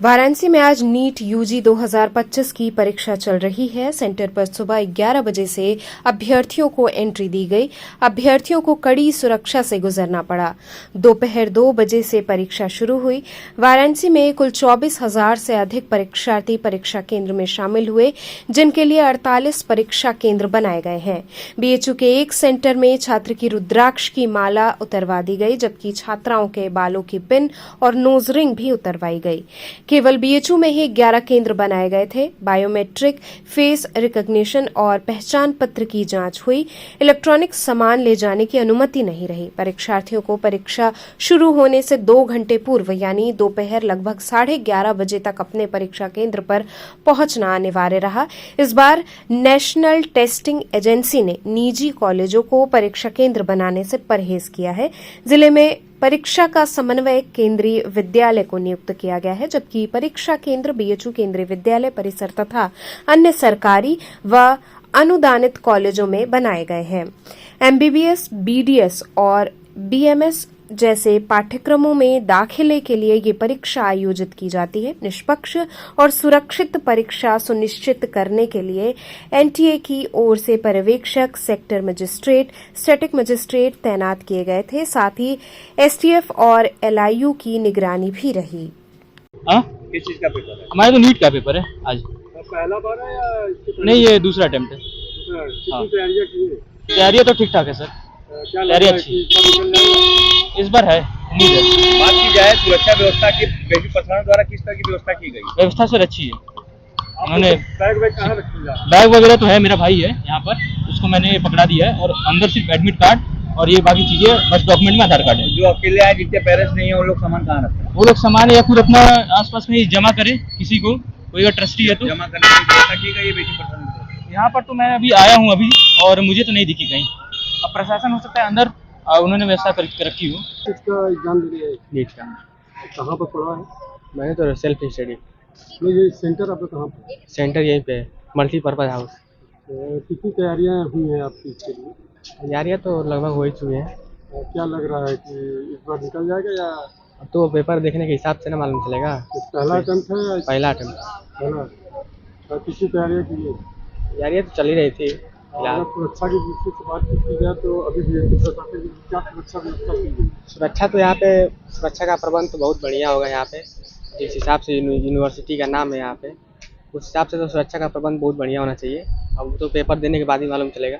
वाराणसी में आज NEET UG 2025 की परीक्षा चल रही है। सेंटर पर सुबह 11 बजे से अभ्यर्थियों को एंट्री दी गई। अभ्यर्थियों को कड़ी सुरक्षा से गुजरना पड़ा। दोपहर 2 बजे से परीक्षा शुरू हुई। वाराणसी में कुल 24,000 से अधिक परीक्षार्थी परीक्षा केंद्र में शामिल हुए, जिनके लिए 48 परीक्षा केंद्र बनाए गए हैं। बीएचयू के एक सेंटर में छात्र की रुद्राक्ष की माला उतरवा दी गई, जबकि छात्राओं के बालों की पिन और नोज रिंग भी उतरवाई गई। केवल बीएचयू में ही 11 केंद्र बनाए गए थे। बायोमेट्रिक, फेस रिकॉग्निशन और पहचान पत्र की जांच हुई। इलेक्ट्रॉनिक सामान ले जाने की अनुमति नहीं रही। परीक्षार्थियों को परीक्षा शुरू होने से 2 घंटे पूर्व यानी दोपहर लगभग 11:30 बजे तक अपने परीक्षा केंद्र पर पहुंचना अनिवार्य रहा। इस बार नेशनल टेस्टिंग एजेंसी ने निजी कॉलेजों को परीक्षा केंद्र बनाने से परहेज किया है। जिले में परीक्षा का समन्वय केंद्रीय विद्यालय को नियुक्त किया गया है, जबकि परीक्षा केंद्र बीएचयू केंद्रीय विद्यालय परिसर तथा अन्य सरकारी व अनुदानित कॉलेजों में बनाए गए हैं। एमबीबीएस, बीडीएस और बीएमएस जैसे पाठ्यक्रमों में दाखिले के लिए ये परीक्षा आयोजित की जाती है। निष्पक्ष और सुरक्षित परीक्षा सुनिश्चित करने के लिए एनटीए की ओर से पर्यवेक्षक, सेक्टर मजिस्ट्रेट, स्टैटिक मजिस्ट्रेट तैनात किए गए थे। साथ ही एसटीएफ और एलआईयू की निगरानी भी रही। किस चीज का पेपर है? हमारे तो नीट का पेपर है आज। पहला बार है या इसके पहले? नहीं, ये दूसरा अटेम्प्ट है। कितनी तैयारियां की है? तैयारियाँ तो ठीक ठाक है सर। क्या तैयारी लग रहा है अच्छी कि सब निकल जाएगा? इस बार है, उम्मीद है। बात की जाए सुरक्षा व्यवस्था की, बेटी प्रशासन द्वारा किस तरह की व्यवस्था की गई? व्यवस्था सर अच्छी है। उन्होंने बैग वैग कहाँ रखी? बैग वगैरह तो है, मेरा भाई है यहाँ पर, उसको मैंने पकड़ा दिया है। और अंदर सिर्फ एडमिट कार्ड और ये बाकी चीजें, बस डॉक्यूमेंट में आधार कार्ड है। जो अकेले आए जिनके पेरेंट्स नहीं है वो लोग सामान कहाँ रखते हैं? वो लोग सामान या फिर अपना आसपास में ही जमा करे, किसी को, कोई अगर ट्रस्टी है तो। जमा करने की व्यवस्था की गई है बेटी प्रशासन द्वारा? यहाँ पर तो मैं अभी आया हूँ अभी, और मुझे तो नहीं दिखी कहीं। अब प्रशासन हो सकता है अंदर उन्होंने व्यवस्था करके रखी हो। इसका एग्जाम दिया है? नीट का कहाँ पर पढ़ा है? मैंने तो सेल्फ स्टडी। नहीं, ये सेंटर आपका कहाँ पर? सेंटर यहीं पे है, मल्टीपर्पज हाउस। कितनी तैयारियां हुई हैं आपकी इसके लिए? तैयारियाँ तो लगभग हो ही चुकी हैं। क्या लग रहा है कि इस बार निकल जाएगा या तो पेपर देखने के हिसाब से ना मालूम चलेगा। पहला अटेम्प्ट है या पहला अटेम्प्ट। पहला? कितनी तैयारियां की है? तैयारियाँ तो चल ही रही थी फिलहाल। अगर सुरक्षा की दृष्टि से बात की जाए तो अभी भी प्रशासन की क्या सुरक्षा व्यवस्था की गई? सुरक्षा तो यहाँ पे, सुरक्षा का प्रबंध तो बहुत बढ़िया होगा यहाँ पे। जिस हिसाब से यूनिवर्सिटी का नाम है यहाँ पे, उस हिसाब से तो सुरक्षा का प्रबंध बहुत बढ़िया होना चाहिए। अब तो पेपर देने के बाद ही मालूम चलेगा।